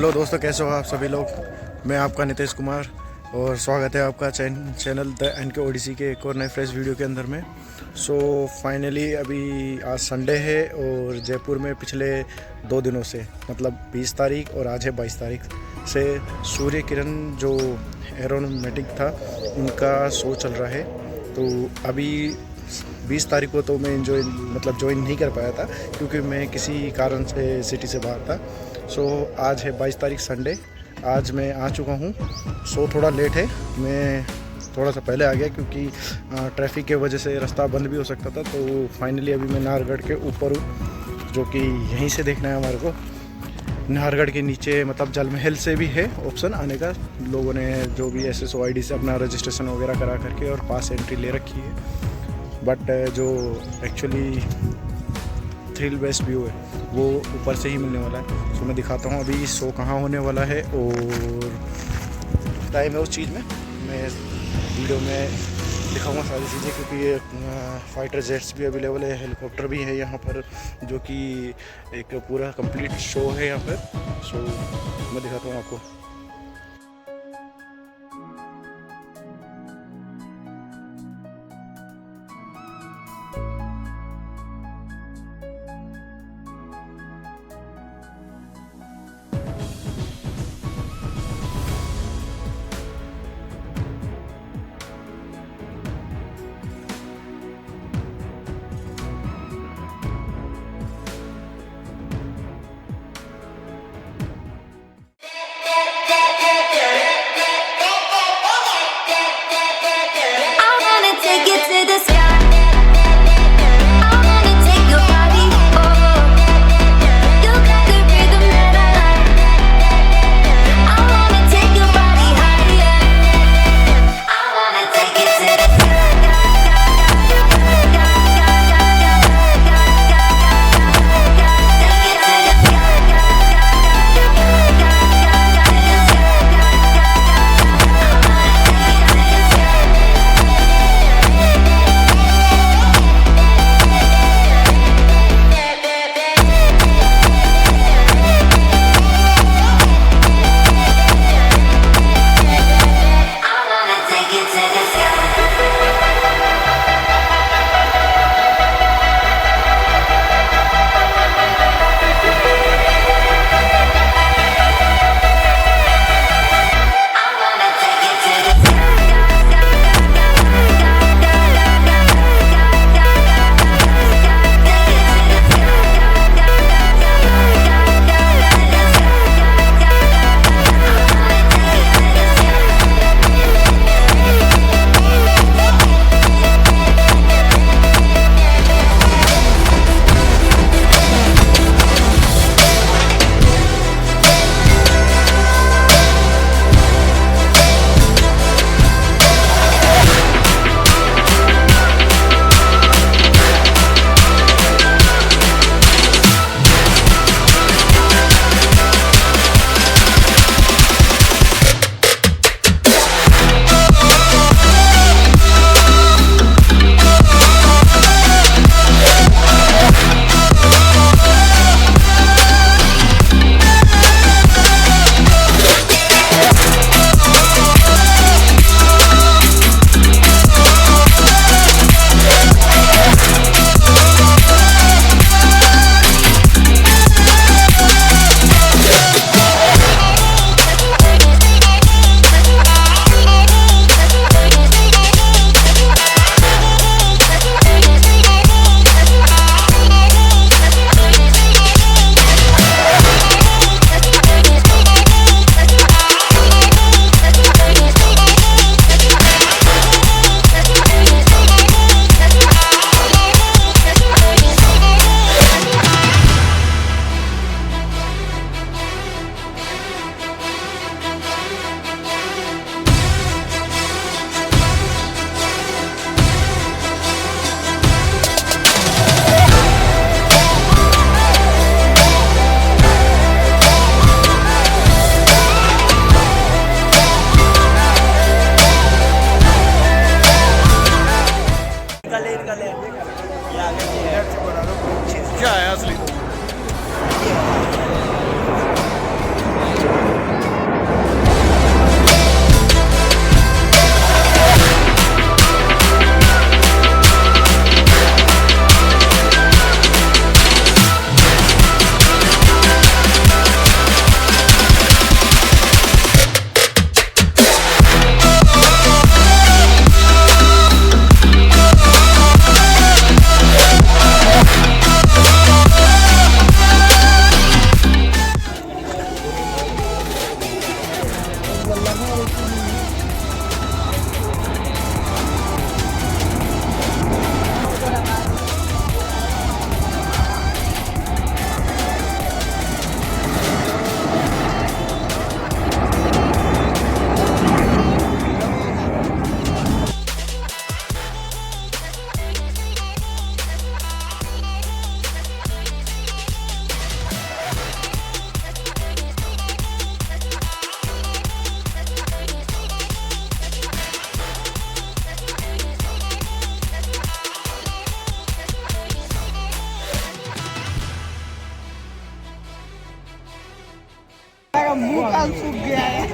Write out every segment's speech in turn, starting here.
Hello दोस्तों, कैसे हो आप सभी लोग। मैं आपका नितेश कुमार और स्वागत है आपका चैनल द NK ओडिसी के एक और नए फ्रेश वीडियो के अंदर में। फाइनली अभी आज संडे है और जयपुर में पिछले 2 दिनों से मतलब 20 तारीख और आज है 22 तारीख से सूर्य किरण जो एरोनॉमेटिक था उनका शो चल रहा है। तो अभी 20 तारीख को तो मैं ज्वाइन नहीं कर पाया था क्योंकि मैं किसी कारण से सिटी से बाहर था। आज है 22 तारीख संडे, आज मैं आ चुका हूँ। थोड़ा लेट है, मैं थोड़ा सा पहले आ गया क्योंकि ट्रैफिक के वजह से रास्ता बंद भी हो सकता था। तो फाइनली अभी मैं नाहरगढ़ के ऊपर हूँ, जो कि यहीं से देखना है हमारे को। नाहरगढ़ के नीचे मतलब जल महल से भी है ऑप्शन आने का। लोगों ने जो भी SSO ID से अपना रजिस्ट्रेशन वगैरह करा करके और पास एंट्री ले रखी है, बट जो एक्चुअली थ्रिल बेस्ट व्यू है वो ऊपर से ही मिलने वाला है। मैं दिखाता हूँ अभी शो कहाँ होने वाला है और टाइम है उस चीज़ में। मैं वीडियो में दिखाऊंगा सारी चीज़ें क्योंकि फाइटर जेट्स भी अवेलेबल है, हेलीकॉप्टर भी है यहाँ पर, जो कि एक पूरा कंप्लीट शो है यहाँ पर। मैं दिखाता हूँ आपको। क्या है असली। मुंह काल सूख गया है।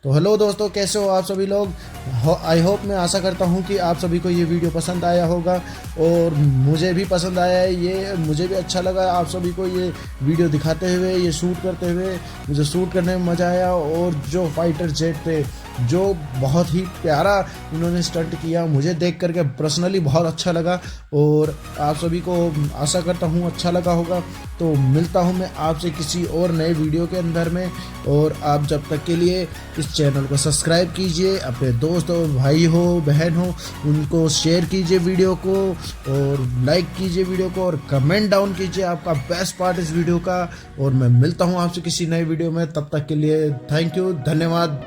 तो हेलो दोस्तों, कैसे हो आप सभी लोग। आई होप, मैं आशा करता हूँ कि आप सभी को ये वीडियो पसंद आया होगा और मुझे भी पसंद आया है। ये मुझे भी अच्छा लगा आप सभी को ये वीडियो दिखाते हुए, ये शूट करते हुए। मुझे शूट करने में मज़ा आया और जो फाइटर जेट थे, जो बहुत ही प्यारा उन्होंने स्टंट किया, मुझे देख करके पर्सनली बहुत अच्छा लगा और आप सभी को आशा करता हूँ अच्छा लगा होगा। तो मिलता हूँ मैं आपसे किसी और नए वीडियो के अंदर में। और आप जब तक के लिए इस चैनल को सब्सक्राइब कीजिए, अपने दोस्त हो, भाई हो, बहन हो, उनको शेयर कीजिए वीडियो को और लाइक कीजिए वीडियो को और कमेंट डाउन कीजिए आपका बेस्ट पार्ट इस वीडियो का। और मैं मिलता हूँ आपसे किसी नए वीडियो में, तब तक के लिए थैंक यू, धन्यवाद।